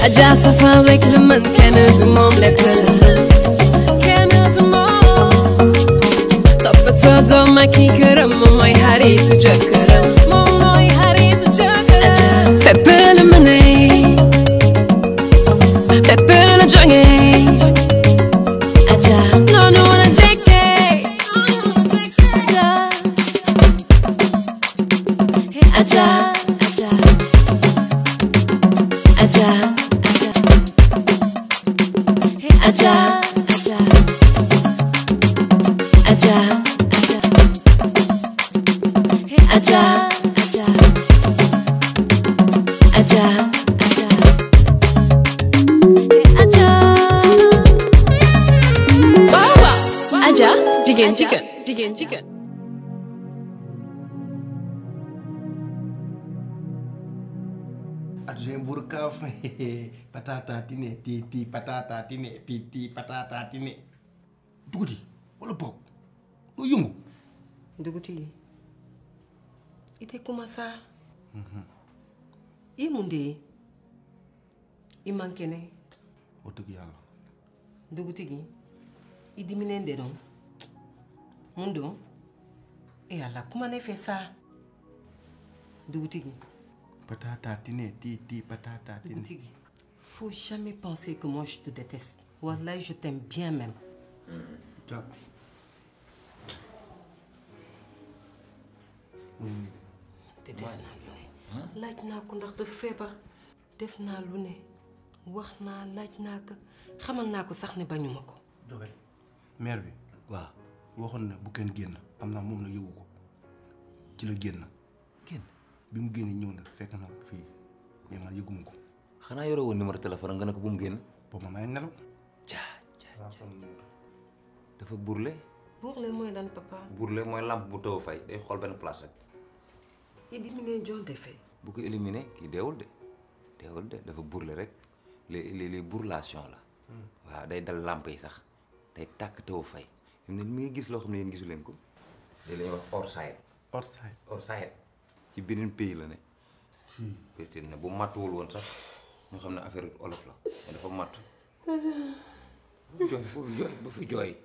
Adja safal rek la mën kenn du moom lekk kenn du moom toppatoo doom ak i këram moom mooy xaritu jëkkëram moom mooy xaritu jëkkëram fépp la mëne fépp la jonge Adja noonu la jekke Adja Adja Adja Adja Adja Adja waaw waaw Adja jigéen jigéen adjoint Bourkaf patata tine titi patata tine piti patata tine duguti wala boog doo yëngu Nduguti ite kuma sa i munde i mankene wax dëgg yàlla Nduguti gi i diminen de don mundo e ala kuma ne fe sa Nduguti gi patata tine titi patata tine Nduguti gi faut jamais penser que moi je te déteste wallahi je t'aime bien même jàpp te def naa lu ne laaj naa ko ndax daf feebar def naa lu ne wax naa laaj naa ko xamal naa ko sax ne bañuma ko joxe maire bi waaw waxoon na bu kenn génn xam naa moom la yëgu ko ci la génn kenn bi mu génnee ñëw na fekk na fii mais man yëguma ko xanaa yore woon numéro téléphone nga ne ko bu mu génn boobu ma may nelaw dafa burle buurle mooy lan papa burle mooy lampe bu taw fay day xool benn place rek i dimine jonte fe bu ko éliminer kii deewul de dafa burle rek les bourlations la waaw day dal lampe yi sax day tàkk taw fay fi mu ne mi ngi gis loo xam ne yéen gisu leen ko day la ñuy wax hors side ci beneen pays la ne peut-être ne bu mattuwul woon sax ñu xam ne affaire olof la mais dafa matt bu fi jooy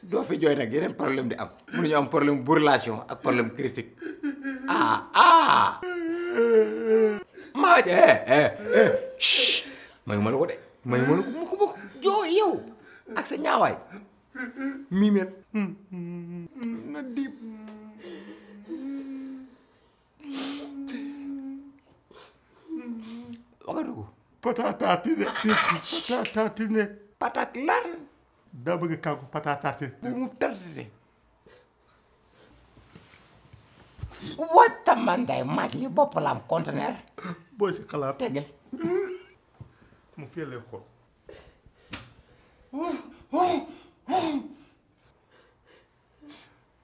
doo fi jooy nag yeneen problème di am mënuñu am problème bu relation ak problème critique maa mayu ma la ko de mayu ma la ko mukk joo yow ak sa ñaawaay miimeel na diib waga dugg patata tine patata tine patak lan daa bëgg kàggu patata tine bu mu tardé wacca man day maaj li bopp la am conteneur booy si xalaat tegal mu fii lay xool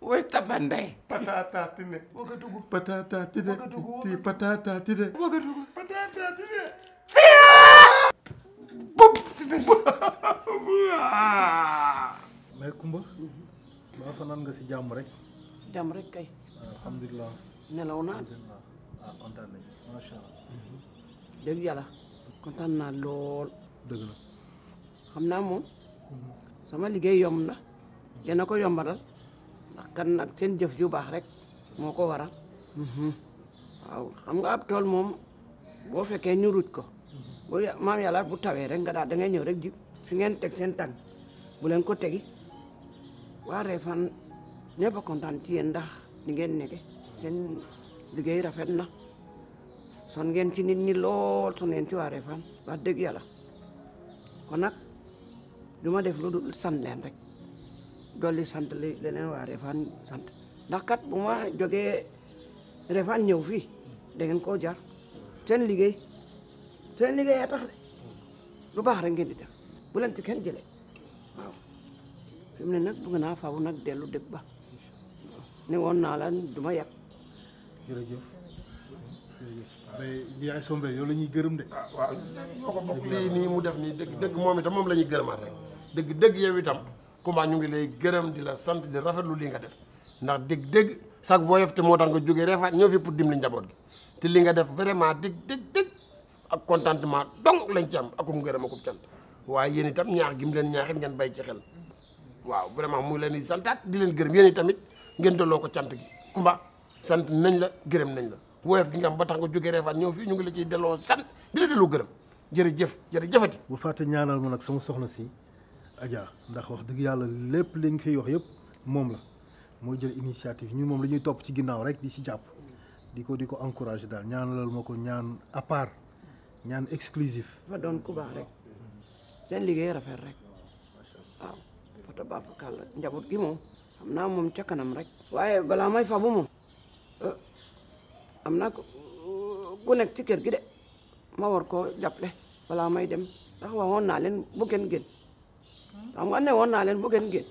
wacca man day patata tine waga dugg patata tine ti patata tine waga dugg patata tine mais Kumba maa fanaan nga si jàmm rek dem rek kay alhamdulilah nelaw naa kontaan nañu macha allah dëgg yàlla kontaan naa lool dëgg la xam naa moom sama liggéey yomb na dina ko yombalal ndax kan nag seen jëf yu baax rek moo ko waral waaw xam nga ab tool moom boo fekkee ñu ruuj ko bu maam yàlla bu tawee rek nga daal da ngay ñëw rek ji fi ngeen teg seen tànk bu leen ko tegi waa Refane ñëpp a kontaan ci yéen ndax ni ngeen nekke seen liggéey rafet na son ngeen ci nit ñi lool son ngeen ci waa Refane wax dëgg yàlla kon nag du ma def lu dul sant leen rek dolli sant li leneen waa Refane sant ndax kat bu ma jógee Refane ñëw fii da ngeen koo jar seen liggéey a tax de lu baax rek ngeen di def bu leen ci kenn jëlee waaw fi mu ne nag bëgg naa faaw nag dellu dëkk ba ne woon naa la du ma yàq jërëjëf mais lii ay sombe yow la ñuy gërëm de waaw ñoo ko bokk lii nii mu def nii dëgg moom itam moom la ñuy gërëmaat rek dëgg yow itam Kumba ñu ngi lay gërëm di la sant di rafetlu lii nga def ndax dëgg sag boo yef te moo tax nga jógee Refane ñëw fi pour dimbali njaboot gi te li nga def vraiment dëgg ak contentement donc lañ ci am akum ngërëm akum cant waaye yéen itam ñaax gi mu leen ñaaxit ngeen bay ci xel waaw vraiment mu leen di santaat di leen gërëm yéen tamit ngeen delloo ko cant gi Kumba sant nañ la gërëm nañ la woyof gi nga am ba tax nga jógee Réfane ñëw fii ñu ngi la ciy delloo sant di la delloo gërëm jërëjëf jërëjëfati. bu fàtte ñaanal ma nag sama soxna si Adja ndax wax dëgg yàlla lépp li nga fiy wax yëpp moom la mooy jël initiative ñun moom la ñuy topp ci ginnaaw rek di si jàpp di ko encouragé daal ñaanalal ma ko ñaan à part ñaan exclusif. dafa doon ku baax rek seen liggéey rafet rek waaw fa tabaarakalla njaboot gi moom xam naa moom ca kanam rek. waaye balaa may fabu moom am naa ku nekk ci kër gi de ma war koo jàppale balaa may dem ndax waxoon naa leen bu kenn gën xam nga ne woon naa leen bu kenn gën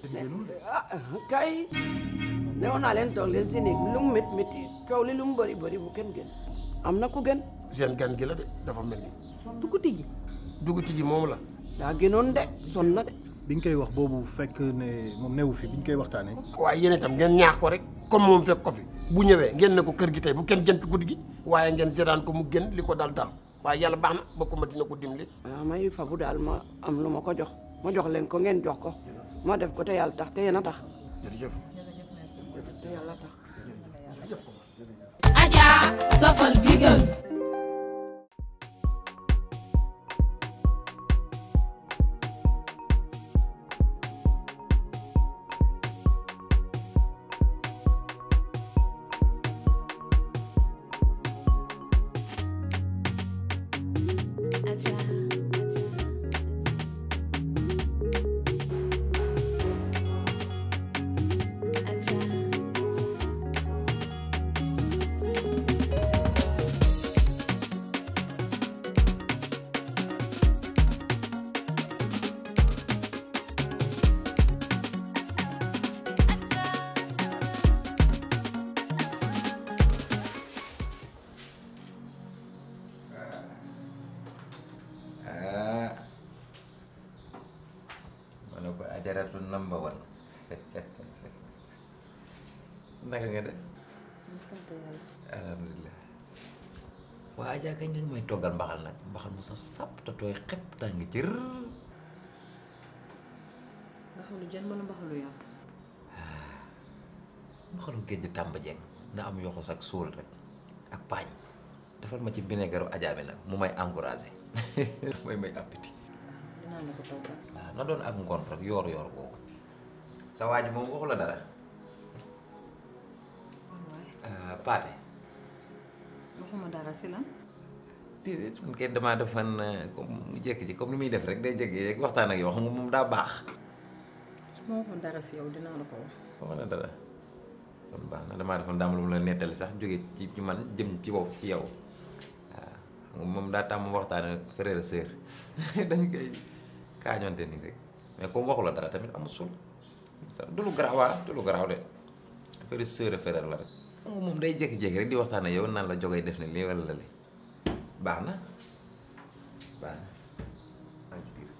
kay ne woon naa leen toog leen si néeg lu mu métti coow li lu mu bëri bu kenn gën am na ku gën. seen gan gi la de dafa mel ni. duguti ji. duguti ji moom la. daa gënoon de sonn na de. bi ñu koy wax boobu fekk ne moom newu fi bi ñu koy waxtaanee. waaye yéen itam ngeen ñaax ko rek comme moom fekk ko fi bu ñëwee ngeen ne ko kër gi tey bu kenn jënt guddi gi waaye ngeen seetaan ko mu gën li ko dal waaye yàlla baax na ba Kumba dina ko dimbali. waaw may fabu daal ma am lu ma ko jox ma jox leen ko ngeen jox ko ma def ko te yàlla tax te yéen a tax. jërëjëf. te yàlla tax. Adja safal bigal. Ajaratu number 1 naka nga def. alhamdulilah. waa Adja kañ nga may toggal mbaxal nag mbaxal mu saf sap te tooy xepp tàng jër. mbaxalu jën wala mbaxalu yàpp. mbaxalu géej Tamba Dieng na am yoxos ak suul rek ak paañ. defal ma ci bineegaru Adja bi nag mu may encouragé may appétit. dinaa la ko toggal. waaw na doon ak ngoon rek yoor boobu sa waa ji moom waxu la dara. Paate. waxuma dara si lan. déedéet man kay damaa defan comme mu jékki ci comme ni muy def rek day jékki rek waxtaan ak yow xam nga moom daa baax. su ma waxoon dara si yow dinaa la ko wax. waxu la dara kon baax na damaa defoon daam lu mu la nettali sax jóge ci man jëm ci bopp ci yow waaw xam nga moom daa tàmm waxtaan ak frère sœur dañ koy kaañonte nii rek mais comme waxu la dara tamit amul sul du lu garaaw du lu garaaw de affaire sœur a frère la rek xam nga moom day jékki-jékki rek di waxtaan ak yow naan la jógee def ne lii wala la lii baax na maa ngi ci biir.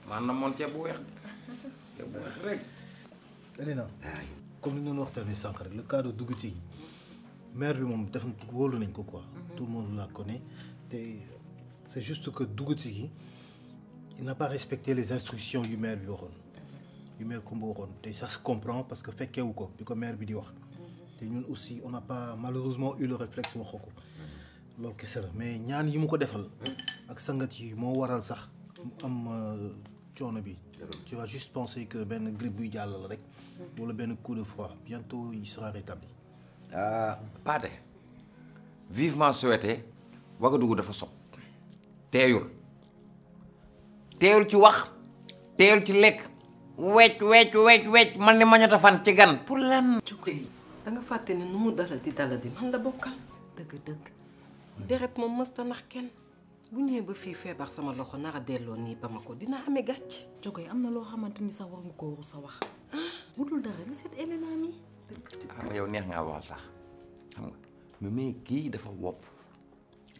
man na moon ceeb bu weex ceeb bu weex rek. Elina comme ni ñu doon waxtaanee sànq rek le cas de Dougouti yi maire bi moom def wóolu nañ ko quoi. tout le monde la connaît te c'est juste que Dougouti yi il n'a pas respecté les instructions yu maire bi waxoon yu maire Coumba waxoon te ça se comprend parce que fekkeewu ko bi ko maire bi di wax te ñun aussi on n'a pas malheureusement eu le réflexe waxoo ko loolu kese la mais ñaan yi mu ko defal ak sangat yi moo waral sax mu am coono bi. Tu vas juste penser que ben grippe buy jàll la rek wala benn coup de froid bientôt il sera rétabli. Paate vivement souhaité Ouagadougou dafa sob teeyul ci wax teeyul ci lekk wecc man ni mañota fan ci gan pour lan Cukkee da nga fàtte ne nu mu daladi man la bokkal dëgg deret moom mësta nax kenn bu ñëwee ba fii feebar sama loxo nara delloo nii ba ma ko dina amee gàcc. Cukkee am na loo xamante ni sax war nga ko sa wax bu dul dara nga seet Elena mi yow neex ngaa waxal tax xam nga mais kii dafa wopp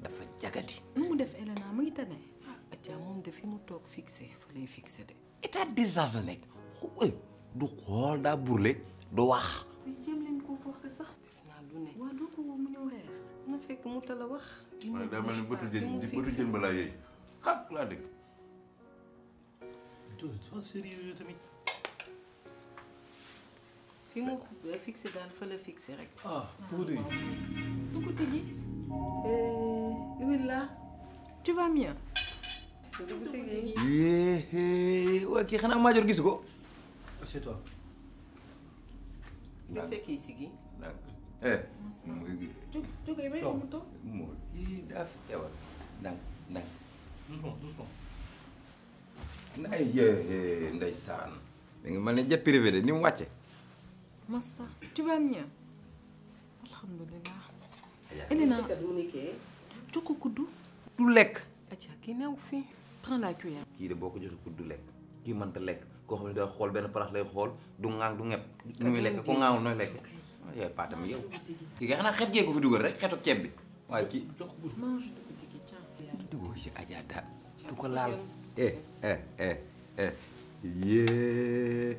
dafa jagati nu mu def Elena mu ngi tane Adja moom de fi mu toog fixé fa lay fixé de état d'urgence la nekk du xool daa burle du wax jéem leen koo forcé sax def naa lu ne waa doo ko woo mu ñëw reer na fekk mu tala wax man daa mel ni bëtu jën ba laa yëy xaq laa dégg sois sérieux tamit. fi mu fixé daal fa la fixé rek ah tuuti. bu ko tëjee Willa tu vas mieux waa kii xanaa maajoor gisu ko c'est toi. nga sekki sigi Cukkee bay ko mu toog moo kii daa fi teewal ndànk doucement. ay ndeysaan da nga mel ne jet privé de ni mu wàcce Massa tu vas mieux alhamdulilah Elena Cukkee kuddu du lekk Adja ki new fii prends la cuillère kii de boo ko joxe kudd du lekk kii mënta lekk koo xam ne da xool benn place lay xool du ŋaang du ñepp nu muy lekk ko ŋaawul nooy lekk yaay paatam yow kii nga xanaa xet gee ko fi dugal rek xetu ceeb bi waaye kii mange de petit qui tient dugoo ci Adja daal du ko laal yée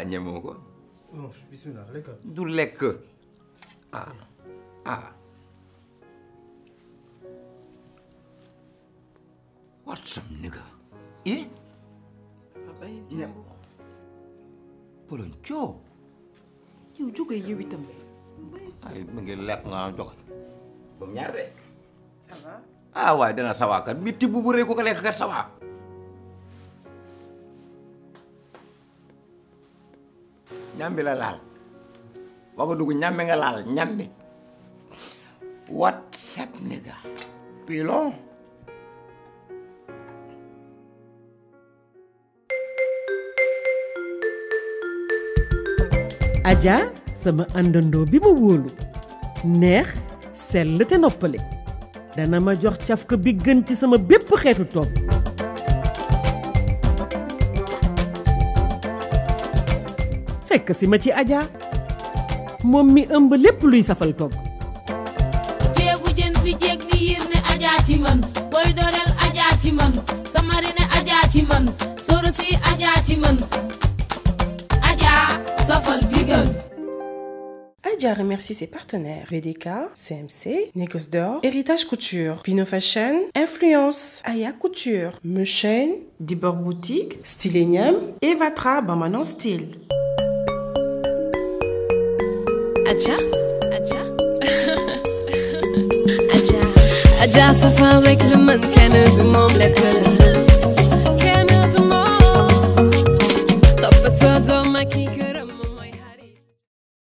ñemoo ko non bismillah lekkal. du lekk what's up nigga bay jàmbur poloñ coo yow Cukkee yow itam ay mu ngi lekk nga joxe ba mu ñaar de ça va waaye dana sawaa kat bi tibb bu rëy ko ko lekk kat sawaa ñambi la laal Ouagadougou ñambi nga laal ñambi what's up nigga pilon Adja sama àndandoo bi ma wóolu neex sell te noppale dana ma jox cafka bi gën ci sama bépp xeetu togg fekk si ma ci Adja moom mi ëmb lépp luy safal togg ceebu jën bi jéeg ni yiir ne Adja ci man booy dooleel Adja ci man samari ne Adja ci man soro si Adja ci man Adja safal bi gën. Adja remercie ses partenaires VDK, CMC, Négoce d'Or, Héritage Couture, Pino Fashion, Influence, Aya Couture, Meuchen, Dibor Boutique, Stylenium, Evatra Bamanan Style. Adja Adja safal rek la mën kenn du moom lekkal